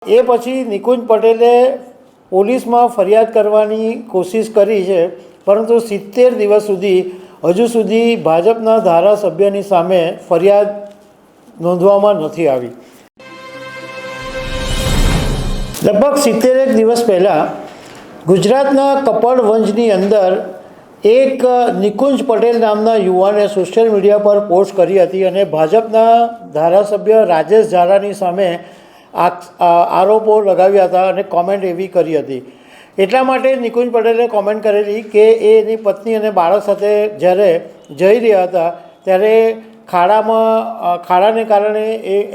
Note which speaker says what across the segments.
Speaker 1: એ પછી નિકુંજ પટેલે પોલીસમાં ફરિયાદ કરવાની કોશિશ કરી છે, પરંતુ 70 દિવસ સુધી હજુ સુધી ભાજપના ધારાસભ્યની સામે ફરિયાદ નોંધવામાં નથી આવી। લગભગ 71 દિવસ પહેલાં ગુજરાતના કપડવંજની અંદર એક નિકુંજ પટેલ નામના યુવાને સોશિયલ મીડિયા પર પોસ્ટ કરી હતી અને ભાજપના ધારાસભ્ય રાજેશ ઝાલાની સામે આરોપો લગાવ્યા હતા અને કોમેન્ટ એવી કરી હતી। એટલા માટે નિકુંજ પટેલે કોમેન્ટ કરેલી કે એની પત્ની અને બાળક સાથે જ્યારે જઈ રહ્યા હતા ત્યારે ખાડાને કારણે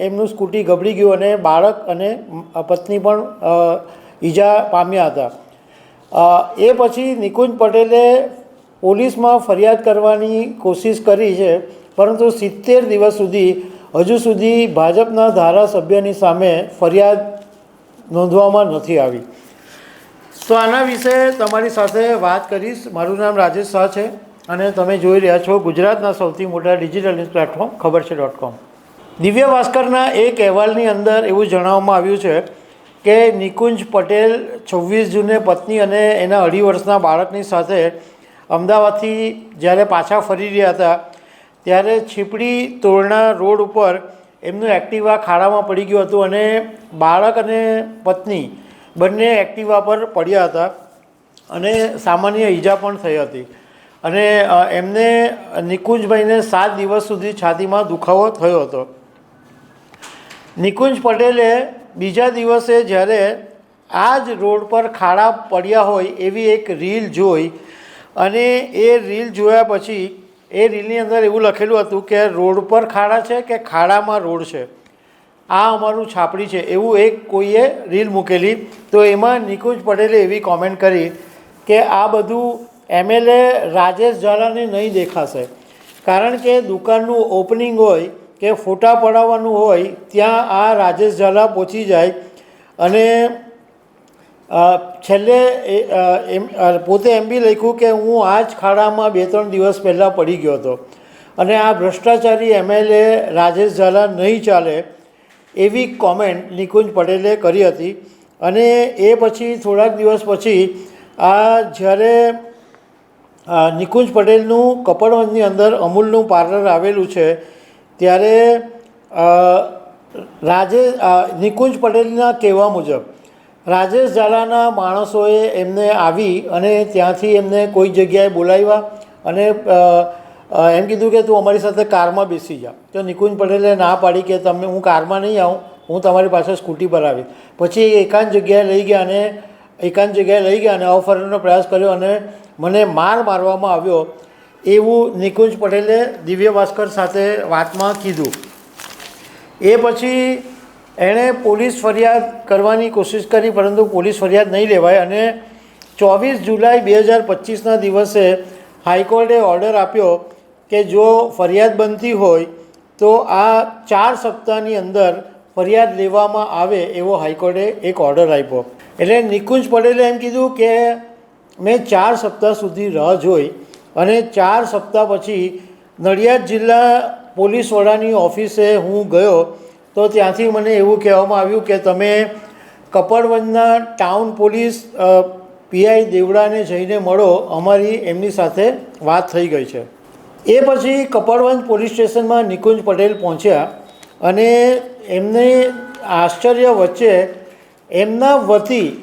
Speaker 1: એમનું સ્કૂટી ગબડી ગયું અને બાળક અને પત્ની પણ ઈજા પામ્યા હતા। એ પછી નિકુંજ પટેલે પોલીસમાં ફરિયાદ કરવાની કોશિશ કરી છે, પરંતુ 70 દિવસ સુધી હજુ સુધી ભાજપના ધારાસભ્યની સામે ફરિયાદ નોંધવામાં નથી આવી। તો આના વિશે તમારી સાથે વાત કરીશ। મારું નામ રાજેશ શાહ છે અને તમે જોઈ રહ્યા છો ગુજરાતના સૌથી મોટા ડિજિટલ ન્યૂઝ પ્લેટફોર્મ ખબરછે.com। દિવ્ય ભાસ્કરના એક અહેવાલની અંદર એવું જણાવવામાં આવ્યું છે કે નિકુંજ પટેલ 26 જૂને પત્ની અને એના 2.5 વર્ષના બાળકની સાથે અમદાવાદથી જ્યારે પાછા ફરી રહ્યા હતા ત્યારે છીપડી તોરણા રોડ ઉપર એમનું એક્ટિવા ખાડામાં પડી ગયું હતું અને બાળક અને પત્ની બંને એક્ટિવા પર પડ્યા હતા અને સામાન્ય ઈજા પણ થઈ હતી અને એમને નિકુંજભાઈને 7 દિવસ સુધી છાતીમાં દુખાવો થયો હતો। નિકુંજ પટેલે બીજા દિવસે જ્યારે આ જ રોડ પર ખાડા પડ્યા હોય એવી એક રીલ જોઈ અને એ રીલ જોયા પછી એ રીલની અંદર એવું લખેલું હતું કે રોડ પર ખાડા છે કે ખાડામાં રોડ છે, આ અમારું છાપડી છે, એવું એક કોઈએ રીલ મૂકેલી। તો એમાં નિકુંજ પટેલે એવી કોમેન્ટ કરી કે આ બધું MLA રાજેશ ઝાલાને નહીં દેખાશે, કારણ કે દુકાનનું ઓપનિંગ હોય કે ફોટા પડાવવાનું હોય ત્યાં આ રાજેશ ઝાલા પહોંચી જાય અને છેલ્લે પોતે એમ બી લખ્યું કે હું આ જ ખાડામાં 2-3 દિવસ પહેલાં પડી ગયો હતો અને આ ભ્રષ્ટાચારી MLA રાજેશ ઝાલા નહીં ચાલે એવી કોમેન્ટ નિકુંજ પટેલે કરી હતી। અને એ પછી થોડાક દિવસ પછી આ જ્યારે નિકુંજ પટેલનું કપડવંજની અંદર અમૂલનું પાર્લર આવેલું છે ત્યારે નિકુંજ પટેલના કહેવા મુજબ રાજેશ ઝાલાના માણસોએ એમને આવી અને ત્યાંથી એમને કોઈ જગ્યાએ બોલાવ્યા અને એમ કીધું કે તું અમારી સાથે કારમાં બેસી જા। તો નિકુંજ પટેલે ના પાડી કે તમે હું કારમાં નહીં આવું, હું તમારી પાસે સ્કૂટી પર આવીશ। પછી એકાંત જગ્યાએ લઈ ગયા અને અવફરવાનો પ્રયાસ કર્યો અને મને મારવામાં આવ્યો એવું નિકુંજ પટેલે દિવ્ય ભાસ્કર સાથે વાતમાં કીધું। એ પછી એણે પોલીસ ફરિયાદ કરવાની કોશિશ કરી, પરંતુ પોલીસ ફરિયાદ નહીં લેવાય અને 24 જુલાઈ 2025ના દિવસે હાઈકોર્ટે ઓર્ડર આપ્યો કે જો ફરિયાદ બનતી હોય તો આ 4 સપ્તાહની અંદર ફરિયાદ લેવામાં આવે એવો હાઈકોર્ટે એક ઓર્ડર આપ્યો। એટલે નિકુંજ પટેલે એમ કીધું કે મેં 4 સપ્તાહ સુધી રાહ જોઈ અને 4 સપ્તાહ પછી નડિયાદ જિલ્લા પોલીસ વડાની ઓફિસે હું ગયો તો ત્યાંથી મને એવું કહેવામાં આવ્યું કે તમે કપડવંજના ટાઉન પોલીસ PI દેવડાને જઈને મળો, અમારી એમની સાથે વાત થઈ ગઈ છે। એ પછી કપડવંજ પોલીસ સ્ટેશનમાં નિકુંજ પટેલ પહોંચ્યા અને એમને આશ્ચર્ય વચ્ચે એમના વતી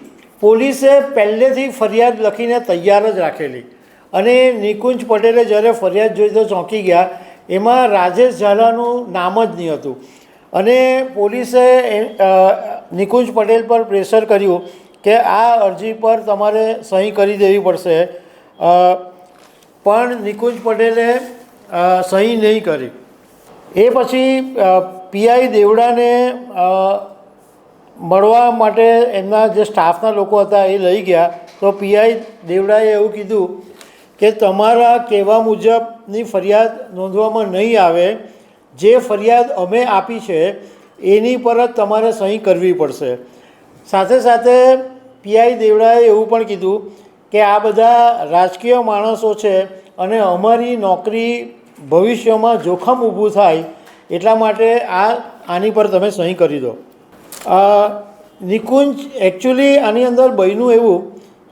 Speaker 1: પોલીસે પહેલેથી ફરિયાદ લખીને તૈયાર જ રાખેલી અને નિકુંજ પટેલે જ્યારે ફરિયાદ જોઈ તો ચોંકી ગયા। એમાં રાજેશ ઝાલાનું નામ જ નહીં હતું અને પોલીસે નિકુંજ પટેલ પર પ્રેશર કર્યું કે આ અરજી પર તમારે સહી કરી દેવી પડશે, પણ નિકુંજ પટેલે સહી નહીં કરી। એ પછી PI દેવડાને મળવા માટે એમના જે સ્ટાફના લોકો હતા એ લઈ ગયા તો PI દેવડાએ એવું કીધું કે તમારા કહેવા મુજબની ફરિયાદ નોંધવામાં નહીં આવે, જે ફરિયાદ અમે આપી છે એની પર જ તમારે સહી કરવી પડશે। સાથે સાથે PI દેવડાએ એવું પણ કીધું કે આ બધા રાજકીય માણસો છે અને અમારી નોકરી ભવિષ્યમાં જોખમ ઊભું થાય એટલા માટે આની પર તમે સહી કરી દો। નિકુંજ એકચ્યુઅલી આની અંદર બન્યું એવું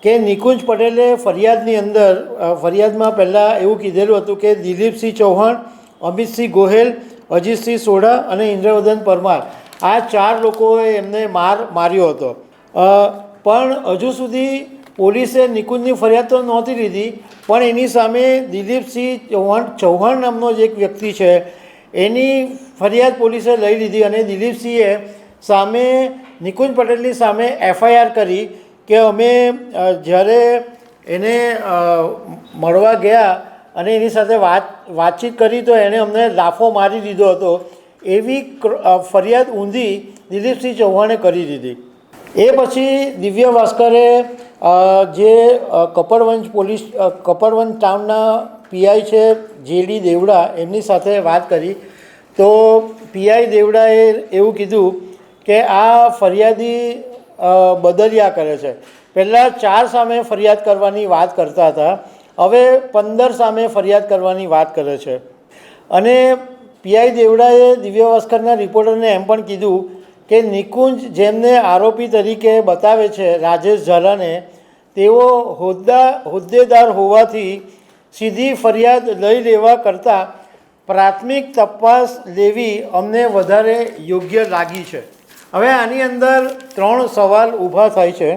Speaker 1: કે નિકુંજ પટેલે ફરિયાદમાં પહેલાં એવું કીધેલું હતું કે દિલીપસિંહ ચૌહાણ, અમિતસિંહ ગોહેલ, અજીતસિંહ સોઢા અને ઇન્દ્રવદન પરમાર આ 4 લોકોએ એમને માર્યો હતો. પણ હજુ સુધી પોલીસે નિકુંજની ફરિયાદ તો નહોતી લીધી, પણ એની સામે દિલીપસિંહ ચૌહાણ નામનો જ એક વ્યક્તિ છે એની ફરિયાદ પોલીસે લઈ લીધી અને દિલીપસિંહે સામે નિકુંજ પટેલની સામે FIR કરી કે અમે જ્યારે એને મળવા ગયા અને એની સાથે વાતચીત કરી તો એણે અમને લાફો મારી દીધો હતો, એવી ફરિયાદ ઊંધી દિલીપસિંહ ચૌહાણે કરી દીધી. એ પછી દિવ્ય ભાસ્કરે જે કપડવંજ ટાઉનના PI છે JD દેવડા એમની સાથે વાત કરી તો PI દેવડાએ એવું કીધું કે આ ફરિયાદી બદલ્યા કરે છે. પહેલાં 4 સામે ફરિયાદ કરવાની વાત કરતા હતા, હવે 15 સામે ફરિયાદ કરવાની વાત કરે છે. અને PI દેવડાએ દિવ્ય ભાસ્કરના રિપોર્ટરને એમ પણ કીધું કે નિકુંજ જેમને આરોપી તરીકે બતાવે છે રાજેશ ઝાલાને, તેઓ હોદ્દેદાર હોવાથી સીધી ફરિયાદ લઈ લેવા કરતાં પ્રાથમિક તપાસ લેવી અમને વધારે યોગ્ય લાગી છે. હવે આની અંદર 3 સવાલ ઊભા થાય છે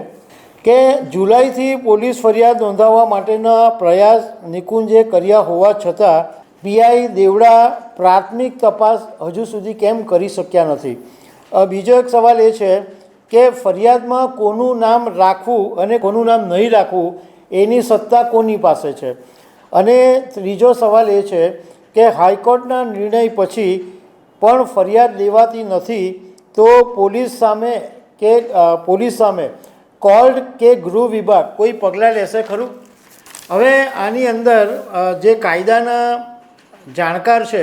Speaker 1: કે જુલાઈથી પોલીસ ફરિયાદ નોંધાવવા માટેના પ્રયાસ નિકુંજે કર્યા હોવા છતાં PI દેવડા પ્રાથમિક તપાસ હજુ સુધી કેમ કરી શક્યા નથી. બીજો એક સવાલ એ છે કે ફરિયાદમાં કોનું નામ રાખવું અને કોનું નામ નહીં રાખવું એની સત્તા કોની પાસે છે. અને ત્રીજો સવાલ એ છે કે હાઈકોર્ટના નિર્ણય પછી પણ ફરિયાદ લેવાતી નથી તો પોલીસ સામે કોર્ટ કે ગૃહ વિભાગ કોઈ પગલાં લેશે ખરું? હવે આની અંદર જે કાયદાના જાણકાર છે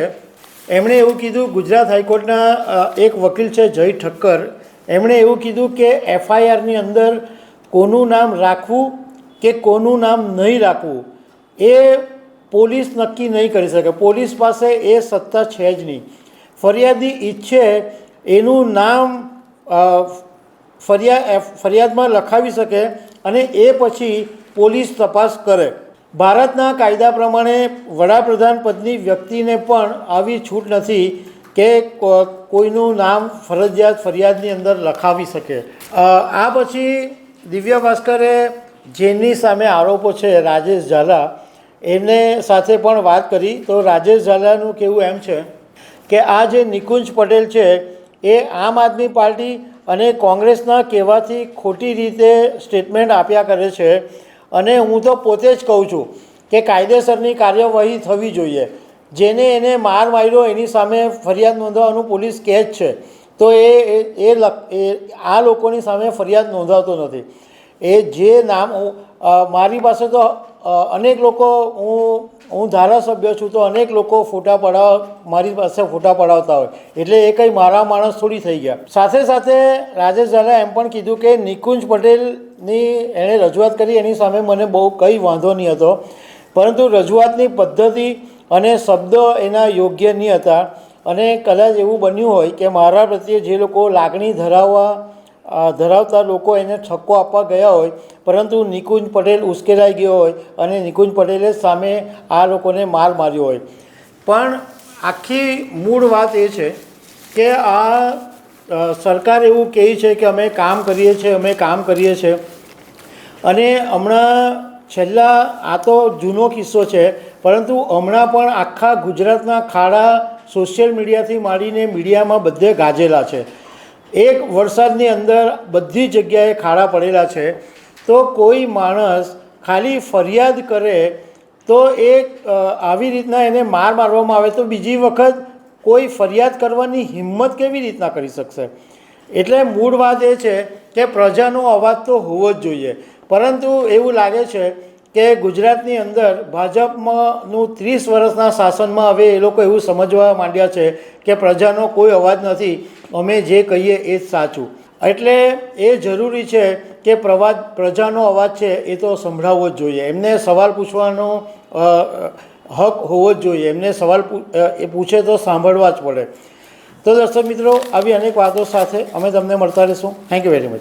Speaker 1: એમણે એવું કીધું, ગુજરાત હાઈકોર્ટના એક વકીલ છે જય ઠક્કર, એમણે એવું કીધું કે FIRની અંદર કોનું નામ રાખવું કે કોનું નામ નહીં રાખવું એ પોલીસ નક્કી નહીં કરી શકે. પોલીસ પાસે એ સત્તા છે જ નહીં. ફરિયાદી ઈચ્છે એનું નામ ફરિયાદમાં લખાવી શકે અને એ પછી પોલીસ તપાસ કરે. ભારતના કાયદા પ્રમાણે વડાપ્રધાન પદની વ્યક્તિને પણ આવી છૂટ નથી કે કોઈનું નામ ફરજિયાત ફરિયાદની અંદર લખાવી શકે. આ પછી દિવ્ય ભાસ્કરે જેની સામે આરોપો છે રાજેશ ઝાલા એને સાથે પણ વાત કરી તો રાજેશ ઝાલાનું કહેવું એમ છે કે આ જે નિકુંજ પટેલ છે એ આમ આદમી પાર્ટી અને કોંગ્રેસના કહેવાથી ખોટી રીતે સ્ટેટમેન્ટ આપ્યા કરે છે અને હું તો પોતે જ કહું છું કે કાયદેસરની કાર્યવાહી થવી જોઈએ. જેને એને માર્યો એની સામે ફરિયાદ નોંધાવવાનું પોલીસ કહે જ છે તો આ લોકોની સામે ફરિયાદ નોંધાવતો નથી. એ જે નામ મારી પાસે તો અનેક લોકો હું ધારાસભ્ય છું તો અનેક લોકો મારી પાસે ફોટા પડાવતા હોય એટલે એ કંઈ મારા માણસ થોડી થઈ ગયા. સાથે સાથે રાજેશ ઝાલાએ એમ પણ કીધું કે નિકુંજ પટેલની એણે રજૂઆત કરી એની સામે મને બહુ કંઈ વાંધો નહીં હતો, પરંતુ રજૂઆતની પદ્ધતિ અને શબ્દો એના યોગ્ય નહીં હતા અને કદાચ એવું બન્યું હોય કે મારા પ્રત્યે જે લોકો લાગણી ધરાવતા લોકો એને ઠપકો આપવા ગયા હોય પરંતુ નિકુંજ પટેલ ઉશ્કેરાઈ ગયો હોય અને નિકુંજ પટેલે સામે આ લોકોને માર્યો હોય. પણ આખી મૂળ વાત એ છે કે આ સરકાર એવું કહે છે કે અમે કામ કરીએ છીએ અને હમણાં છેલ્લા આ તો જૂનો કિસ્સો છે પરંતુ હમણાં પણ આખા ગુજરાતના ખાડા સોશિયલ મીડિયાથી માંડીને મીડિયામાં બધે ગાજેલા છે. એક વરસાદની અંદર બધી જગ્યાએ ખાડા પડેલા છે તો કોઈ માણસ ખાલી ફરિયાદ કરે તો આવી રીતના એને મારવામાં આવે તો બીજી વખત કોઈ ફરિયાદ કરવાની હિંમત કેવી રીતના કરી શકશે? એટલે મૂળ વાત એ છે કે પ્રજાનો અવાજ તો હોવો જ જોઈએ, પરંતુ એવું લાગે છે કે ગુજરાતની અંદર ભાજપનું 30 વર્ષના શાસનમાં હવે એ લોકો એવું સમજવા માંડ્યા છે કે પ્રજાનો કોઈ અવાજ નથી, અમે જે કહીએ એ જ સાચું. એટલે એ જરૂરી છે કે પ્રજાનો અવાજ છે એ તો સંભળાવવો જ જોઈએ. એમને સવાલ પૂછવાનો હક હોવો જ જોઈએ. એમને સવાલ પૂછે તો સાંભળવા જ પડે. તો દર્શક મિત્રો આવી અનેક વાતો સાથે અમે તમને મળતા રહીશું. Thank you very much.